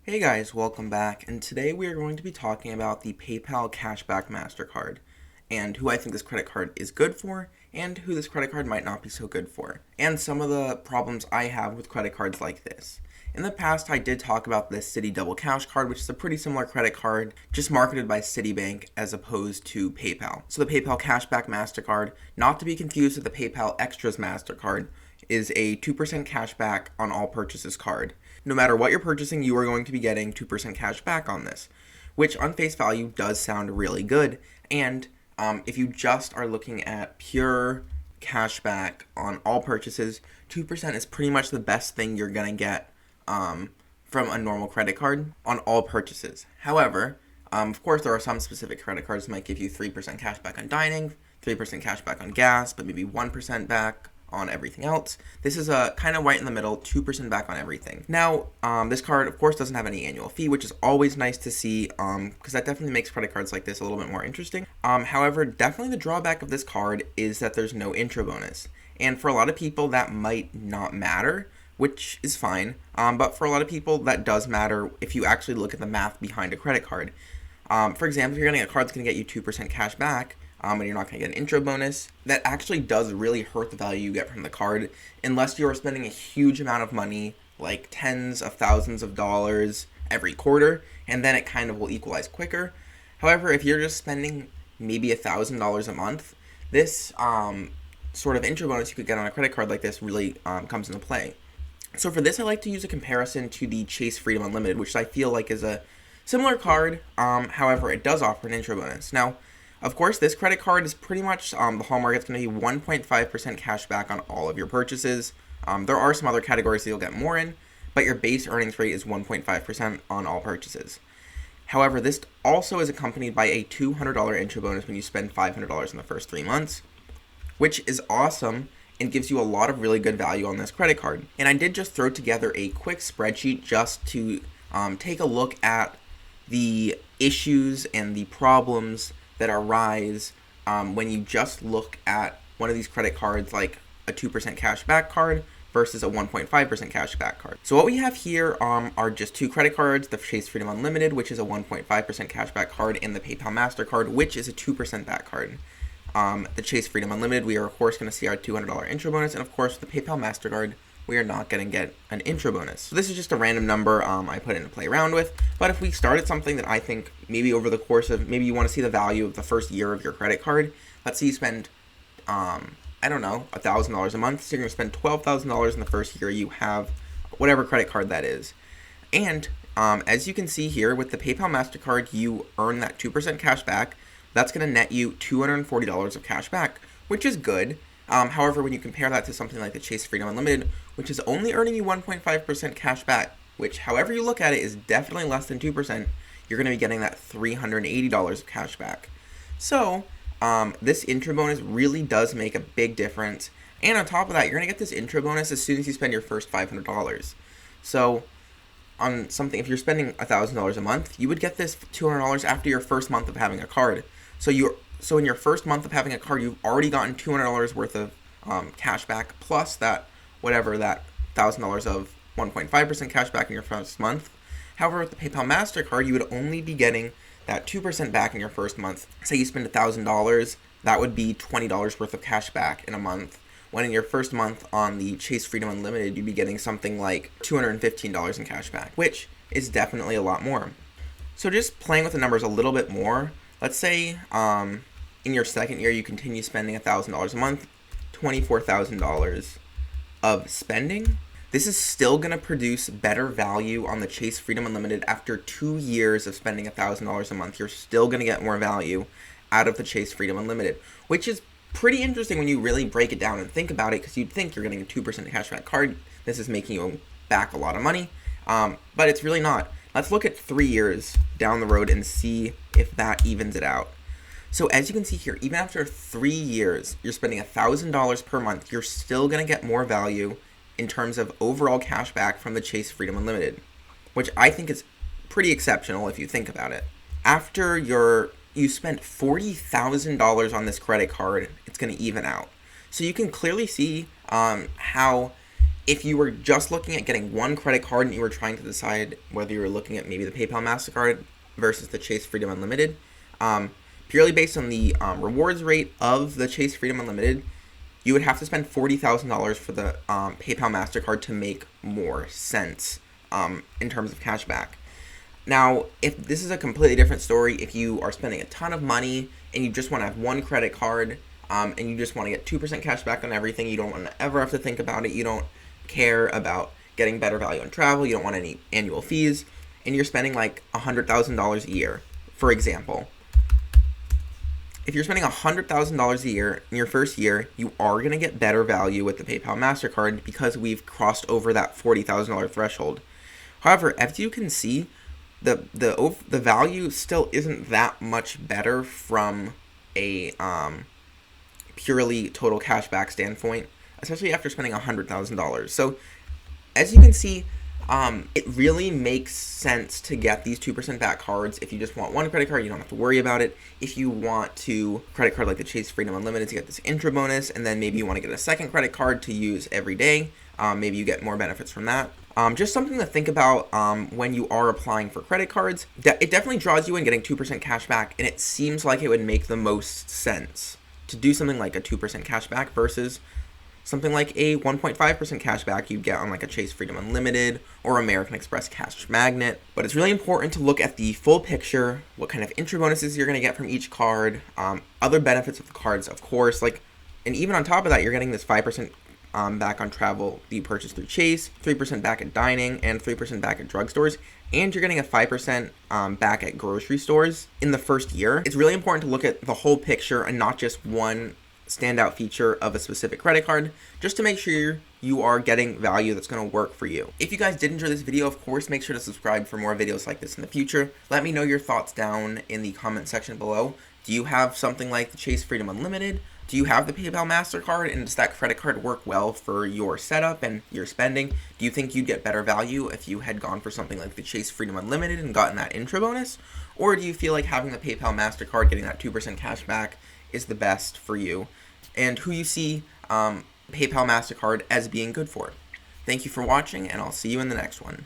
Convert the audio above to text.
Hey guys, welcome back, and today we are going to be talking about the PayPal Cashback Mastercard, and who I think this credit card is good for, and who this credit card might not be so good for, and some of the problems I have with credit cards like this. In the past, I did talk about the Citi Double Cash card, which is a pretty similar credit card, just marketed by Citibank as opposed to PayPal. So the PayPal Cashback Mastercard, not to be confused with the PayPal Extras Mastercard, is a 2% cashback on all purchases card. No matter what you're purchasing, you are going to be getting 2% cash back on this, which on face value does sound really good. And if you just are looking at pure cash back on all purchases, 2% is pretty much the best thing you're going to get from a normal credit card on all purchases. However, of course, there are some specific credit cards that might give you 3% cash back on dining, 3% cash back on gas, but maybe 1% back on everything else. This is a kind of right in the middle, 2% back on everything. Now, this card, of course, doesn't have any annual fee, which is always nice to see, because that definitely makes credit cards like this a little bit more interesting. However, definitely the drawback of this card is that there's no intro bonus. And for a lot of people, that might not matter, which is fine. But for a lot of people, that does matter if you actually look at the math behind a credit card. For example, if you're getting a card that's going to get you 2% cash back, and you're not going to get an intro bonus, that actually does really hurt the value you get from the card, unless you are spending a huge amount of money, like tens of thousands of dollars every quarter, and then it kind of will equalize quicker. However, if you're just spending maybe $1,000 a month, this sort of intro bonus you could get on a credit card like this really comes into play. So for this, I like to use a comparison to the Chase Freedom Unlimited, which I feel like is a similar card. However, it does offer an intro bonus. Now, of course, this credit card is pretty much the hallmark. It's going to be 1.5% cash back on all of your purchases. There are some other categories that you'll get more in, but your base earnings rate is 1.5% on all purchases. However, this also is accompanied by a $200 intro bonus when you spend $500 in the first 3 months, which is awesome and gives you a lot of really good value on this credit card. And I did just throw together a quick spreadsheet just to take a look at the issues and the problems that arise when you just look at one of these credit cards like a 2% cash back card versus a 1.5% cash back card. So what we have here are just two credit cards, the Chase Freedom Unlimited, which is a 1.5% cash back card, and the PayPal Mastercard, which is a 2% back card. The Chase Freedom Unlimited, we are of course going to see our $200 intro bonus, and of course the PayPal Mastercard, we are not going to get an intro bonus. So this is just a random number I put in to play around with. But if we start at something that I think maybe over the course of, maybe you want to see the value of the first year of your credit card. Let's say you spend, I don't know, $1,000 a month. So you're going to spend $12,000 in the first year you have whatever credit card that is. And as you can see here with the PayPal Mastercard, you earn that 2% cash back. That's going to net you $240 of cash back, which is good. However, when you compare that to something like the Chase Freedom Unlimited, which is only earning you 1.5% cash back, which however you look at it is definitely less than 2%, you're going to be getting that $380 of cash back. So this intro bonus really does make a big difference. And on top of that, you're going to get this intro bonus as soon as you spend your first $500. So on something, if you're spending $1,000 a month, you would get this $200 after your first month of having a card. So in your first month of having a card, you've already gotten $200 worth of cash back, plus that $1,000 of 1.5% cash back in your first month. However, with the PayPal Mastercard, you would only be getting that 2% back in your first month. Say you spend $1,000, that would be $20 worth of cash back in a month. When in your first month on the Chase Freedom Unlimited, you'd be getting something like $215 in cash back, which is definitely a lot more. So just playing with the numbers a little bit more, let's say in your second year you continue spending $1,000 a month, $24,000 of spending. This is still going to produce better value on the Chase Freedom Unlimited after 2 years of spending $1,000 a month. You're still going to get more value out of the Chase Freedom Unlimited, which is pretty interesting when you really break it down and think about it, because you'd think you're getting a 2% cashback card. This is making you back a lot of money, but it's really not. Let's look at 3 years down the road and see if that evens it out. So as you can see here, even after 3 years, you're spending $1,000 per month, you're still going to get more value in terms of overall cash back from the Chase Freedom Unlimited, which I think is pretty exceptional if you think about it. After you spent $40,000 on this credit card, it's going to even out. So you can clearly see how if you were just looking at getting one credit card and you were trying to decide whether you were looking at maybe the PayPal Mastercard versus the Chase Freedom Unlimited, purely based on the rewards rate of the Chase Freedom Unlimited, you would have to spend $40,000 for the PayPal Mastercard to make more sense in terms of cash back. Now, if this is a completely different story, if you are spending a ton of money and you just want to have one credit card and you just want to get 2% cash back on everything, you don't want to ever have to think about it, you don't care about getting better value on travel, you don't want any annual fees, and you're spending like $100,000 a year, for example. If you're spending $100,000 a year in your first year, you are going to get better value with the PayPal Mastercard because we've crossed over that $40,000 threshold. However, as you can see, the value still isn't that much better from a purely total cashback standpoint, especially after spending $100,000. So, as you can see, it really makes sense to get these 2% back cards. If you just want one credit card, you don't have to worry about it. If you want to credit card like the Chase Freedom Unlimited to get this intro bonus, and then maybe you want to get a second credit card to use every day, maybe you get more benefits from that. Just something to think about when you are applying for credit cards. It definitely draws you in getting 2% cash back, and it seems like it would make the most sense to do something like a 2% cash back versus something like a 1.5% cash back you'd get on like a Chase Freedom Unlimited or American Express Cash Magnet. But it's really important to look at the full picture, what kind of intro bonuses you're going to get from each card, other benefits of the cards, of course, and even on top of that, you're getting this 5% back on travel that you purchase through Chase, 3% back at dining, and 3% back at drugstores, and you're getting a 5% back at grocery stores in the first year. It's really important to look at the whole picture and not just one standout feature of a specific credit card, just to make sure you are getting value that's going to work for you. If you guys did enjoy this video, of course, make sure to subscribe for more videos like this in the future. Let me know your thoughts down in the comment section below. Do you have something like the Chase Freedom Unlimited? Do you have the PayPal Mastercard, and does that credit card work well for your setup and your spending? Do you think you'd get better value if you had gone for something like the Chase Freedom Unlimited and gotten that intro bonus? Or do you feel like having the PayPal Mastercard, getting that 2% cash back, is the best for you, and who you see PayPal Mastercard as being good for? Thank you for watching, and I'll see you in the next one.